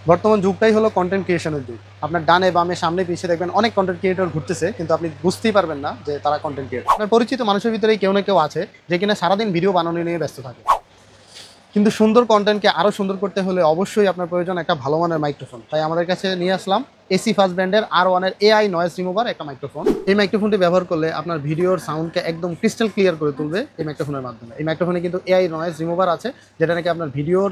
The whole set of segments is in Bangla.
বর্তমান যুগটাই হলো কন্টেন্ট ক্রিয়েশনের যুগ। আপনার ডানে বামে সামনে পিছিয়ে দেখবেন অনেক কন্টেন্ট ক্রিয়েটর ঘুরতেছে, কিন্তু আপনি বুঝতেই পারবেন না যে তারা কন্টেন্ট ক্রিয়েটর। আপনার পরিচিত মানুষের ভিতরেই কেউ না কেউ আছে যে কিনা সারাদিন ভিডিও বানানো নিয়ে ব্যস্ত থাকে। কিন্তু সুন্দর কন্টেন্টকে আরও সুন্দর করতে হলে অবশ্যই আপনার প্রয়োজন একটা ভালো মানের মাইক্রোফোন। তাই আমাদের কাছে নিয়ে আসলাম এসি ফার্স্ট ব্র্যান্ডের R1 এআই নয়েজ রিমুভার একটা মাইক্রোফোন। এই মাইক্রোফোনটি ব্যবহার করলে আপনার ভিডিওর সাউন্ডকে একদম ক্রিস্টাল ক্লিয়ার করে তুলবে এই মাইক্রোফোনের মাধ্যমে। এই মাইক্রোফোনে কিন্তু এআই নয়েজ রিমুভার আছে, যেটা নাকি আপনার ভিডিওর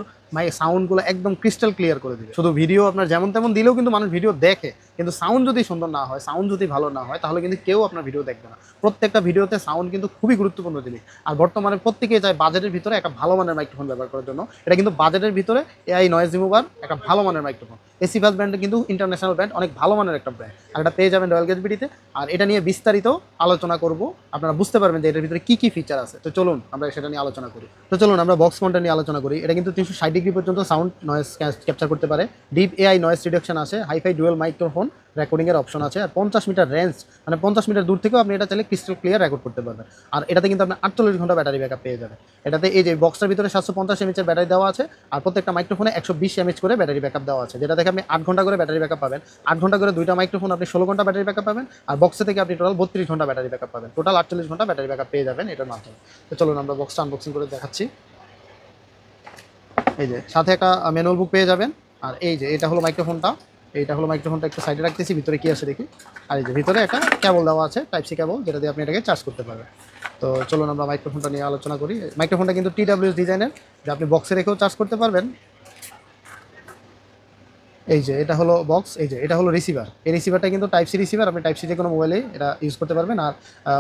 সাউন্ডগুলো একদম ক্রিস্টাল ক্লিয়ার করে দিবে। শুধু ভিডিও আপনার যেমন তেমন দিলেও কিন্তু মানুষ ভিডিও দেখে, কিন্তু সাউন্ড যদি সুন্দর না হয়, সাউন্ড যদি ভালো না হয়, তাহলে কিন্তু কেউ আপনার ভিডিও দেখবে না। প্রত্যেকটা ভিডিওতে সাউন্ড কিন্তু খুবই গুরুত্বপূর্ণ জিনিস। আর বর্তমানে প্রত্যেকেই চায় বাজেটের ভিতরে একটা ভালো মানের মাইক্রোফোন ব্যবহার করার জন্য। এটা কিন্তু বাজেটের ভিতরে এআই নয়েজ রিমুভার একটা ভালো মানের মাইক্রোফোন। এসি ফার্স্ট ব্র্যান্ড কিন্তু ইন্টারন্যাশনাল ব্র্যান্ড, অনেক ভালো মানের একটা ব্র্যান্ড। আর এটা পেয়ে যাবেন রয়্যাল গেজবিডিতে। আর এটা নিয়ে বিস্তারিত আলোচনা করব, আপনারা বুঝতে পারবেন যে এটার ভিতরে কী কী ফিচার আছে। তো চলুন আমরা সেটা নিয়ে আলোচনা করি। তো চলুন আমরা বক্স মাউন্টটা নিয়ে আলোচনা করি। এটা কিন্তু 360 ডিগ্রি পর্যন্ত সাউন্ড নয়েজ ক্যাপচার করতে পারে। ডিপ এআই নয়েজ রিডাকশন আছে, হাইফাই ডুয়েল মাইক্রোফোন রেকর্ডিংয়ের অপশন আছে, আর 50 মিটার রেঞ্জ, মানে 50 মিটার দূর থেকেও আপনি এটা চাইলে ক্রিস্টাল ক্লিয়ার রেকর্ড করতে পারবেন। আর এটাতে কিন্তু আপনি 48 ঘন্টা ব্যাটারি ব্যাকআপ পেয়ে যাবেন। এটাতে এই যে বক্সটার ভিতরে 750 এমএচের ব্যাটারি দেওয়া আছে, আর প্রত্যেকটা মাইক্রোফোনে 120 এমএচ করে ব্যাটারি ব্যাকআপ দেওয়া আছে, যেটা থেকে আপনি 8 ঘন্টা করে ব্যাটারি ব্যাকআপ পাবেন। 8 ঘন্টা করে দুইটা মাইক্রোফোন আপনি 16 ঘন্টা ব্যাটারি ব্যাকআপ পাবেন। আর বক্সে থেকে আপনি টোটাল 32 ঘন্টা ব্যাটারি ব্যাকআপ পাবেন, টোটাল 48 ঘন্টা ব্যাটারি ব্যাকআপ পেয়ে যাবেন এটার মাধ্যমে। তো চলুন আমরা বক্সটা আনবক্সিং করে দেখাচ্ছি। এই যে সাথে একটা ম্যানুয়াল বুক পেয়ে যাবেন। আর এই যে এটা হলো মাইক্রোফোনটা, এইটা হলো মাইক্রোফোনটা একটু সাইডে রাখতেছি, ভিতরে কি আছে দেখি। আর এই যে ভিতরে একটা কেবল দেওয়া আছে, টাইপ সি কেবল, যেটা দিয়ে আপনি এটাকে চার্জ করতে পারবেন। তো চলুন আমরা মাইক্রোফোনটা নিয়ে আলোচনা করি। মাইক্রোফোনটা কিন্তু TWS ডিজাইনের, যে আপনি বক্সে রেখেও চার্জ করতে পারবেন। এই যে এটা হলো বক্স, এই যে এটা হলো রিসিভার। এই রিসিভারটা কিন্তু টাইপ সি রিসিভার, আপনি টাইপ সি যে কোনো মোবাইলে এটা ইউজ করতে পারবেন। আর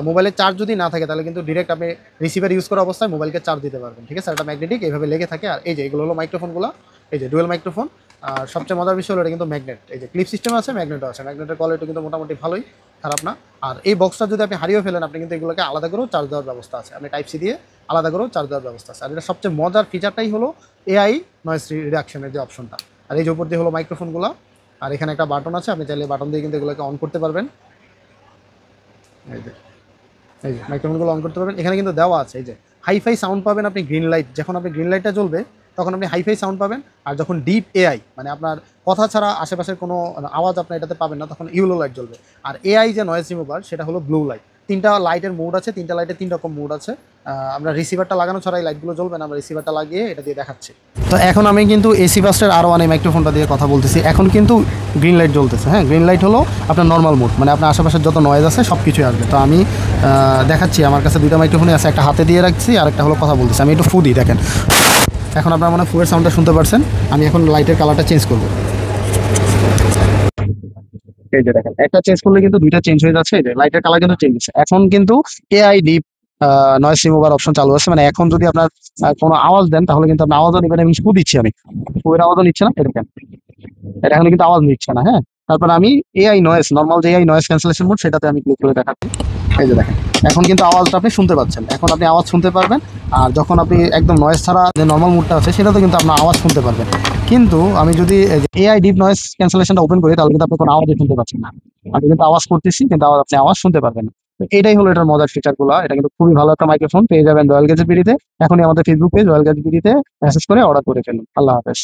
মোবাইলের চার্জ যদি না থাকে তাহলে কিন্তু ডিরেক্ট আপনি রিসিভার ইউজ করা অবস্থায় মোবাইলকে চার্জ দিতে পারবেন, ঠিক আছে। এটা ম্যাগনেটিক, এইভাবে লেগে থাকে। আর এই যে এগুলো হলো মাইক্রোফোনগুলো, এই যে ডুয়েল মাইক্রোফোন। আর সবচেয়ে মজার বিষয় হলো এটা কিন্তু ম্যাগনেট, এই যে ক্লিপ সিস্টেম আছে, ম্যাগনেটও আছে। ম্যাগনেটের কোয়ালিটি কিন্তু মোটামুটি ভালোই, খারাপ না। আর এই বক্সটা যদি আপনি হারিয়েও ফেলেন, আপনি কিন্তু এগুলোকে আলাদা করেও চার্জ দেওয়ার ব্যবস্থা আছে, আপনি টাইপ সি দিয়ে আলাদা করেও চার্জ দেওয়ার ব্যবস্থা আছে। আর এটা সবচেয়ে মজার ফিচারটাই হলো এআই নয়েজ রিডাকশনের যে অপশনটা। আর এই যে উপর দিয়ে হলো মাইক্রোফোনগুলো। আর এখানে একটা বাটন আছে, আপনি চাইলে বাটন দিয়ে কিন্তু এগুলোকে অন করতে পারবেন। এই যে এই যে মাইক্রোফোনগুলো অন করতে পারবেন। এখানে কিন্তু দেওয়া আছে এই যে হাইফাই সাউন্ড পাবেন আপনি, গ্রিন লাইট, যখন আপনি গ্রিন লাইটটা জ্বলবে তখন আপনি হাইফাই সাউন্ড পাবেন। আর যখন ডিপ এআই, মানে আপনার কথা ছাড়া আশেপাশের কোনো আওয়াজ আপনার এটাতে পাবেন না, তখন ইউলো লাইট জ্বলবে। আর এআই যে নয়েজ রিমুভার, সেটা হলো ব্লু লাইট। তিনটা লাইটের মোড আছে, তিনটা লাইটের তিন রকম মোড আছে। আমরা রিসিভারটা লাগানো ছাড়া এই লাইটগুলো জ্বলবে না, আমরা রিসিভারটা লাগিয়ে এটা দিয়ে দেখাচ্ছি। তো এখন আমি কিন্তু এসি ফার্স্টের R1 এই মাইক্রোফোনটা দিয়ে কথা বলতেছি। এখন কিন্তু গ্রিন লাইট জ্বলতেছে। হ্যাঁ, গ্রিন লাইট হলো আপনার নর্মাল মোড, মানে আপনার আশেপাশের যত নয়েজ আছে সব কিছুই আসবে। তো আমি দেখাচ্ছি, আমার কাছে দুইটা মাইক্রোফোনই আছে, একটা হাতে দিয়ে রাখছি আর একটা হলো কথা বলতেছি। আমি একটু ফু দিই, দেখেন। এখন আপনার মানে ফুয়ের সাউন্ডটা শুনতে পারছেন। আমি এখন লাইটের কালারটা চেঞ্জ করবো। এই যে দেখেন, একটা চেঞ্জ করলে কিন্তু দুইটা চেঞ্জ হয়ে যাচ্ছে। এই যে লাইটের কালার কিন্তু চেঞ্জ হচ্ছে। এখন কিন্তু AI deep noise remover option চালু আছে, মানে এখন যদি আপনার কোনো আওয়াজ দেন তাহলে কিন্তু আপনার আওয়াজও নেবেন। আমি ফু দিচ্ছি, আমি ফুয়ের আওয়াজও নিচ্ছে না, এটা দেখেন, এটা এখন কিন্তু আওয়াজ নিচ্ছে না। হ্যাঁ, তারপর আমি এআই নয়েজ, নর্মাল যে এআই নয়েজ ক্যান্সেলেশন মোড, সেটাতে আমি ক্লিক করে দেখাচ্ছি। এই যে দেখেন, এখন কিন্তু আওয়াজটা আপনি শুনতে পাচ্ছেন। এখন আপনি আওয়াজ শুনতে পারবেন। আর যখন আপনি একদম নয়েজ ছাড়া যে নর্মাল মোডটা আছে, সেটাতে কিন্তু আপনার আওয়াজ শুনতে পারবেন। কিন্তু আমি যদি এআই ডিপ নয়েজ ক্যান্সেলেশনটা ওপেন করি, তাহলে কিন্তু আপনি কোনো আওয়াজই শুনতে পাচ্ছেন না। আমি কিন্তু আওয়াজ করতেছি, কিন্তু আপনি আওয়াজ শুনতে পারবেন না। তো এটাই হলো এটার মজার ফিচার গুলো। এটা কিন্তু খুবই ভালো একটা মাইক্রোফোন, পেয়ে যাবেন রয়্যাল গেজেট বিডিতে। এখনই আমাদের ফেসবুক পেজ রয়্যাল গেজেট বিডিতে মেসেজ করে অর্ডার করে ফেলুন। আল্লাহ হাফেজ।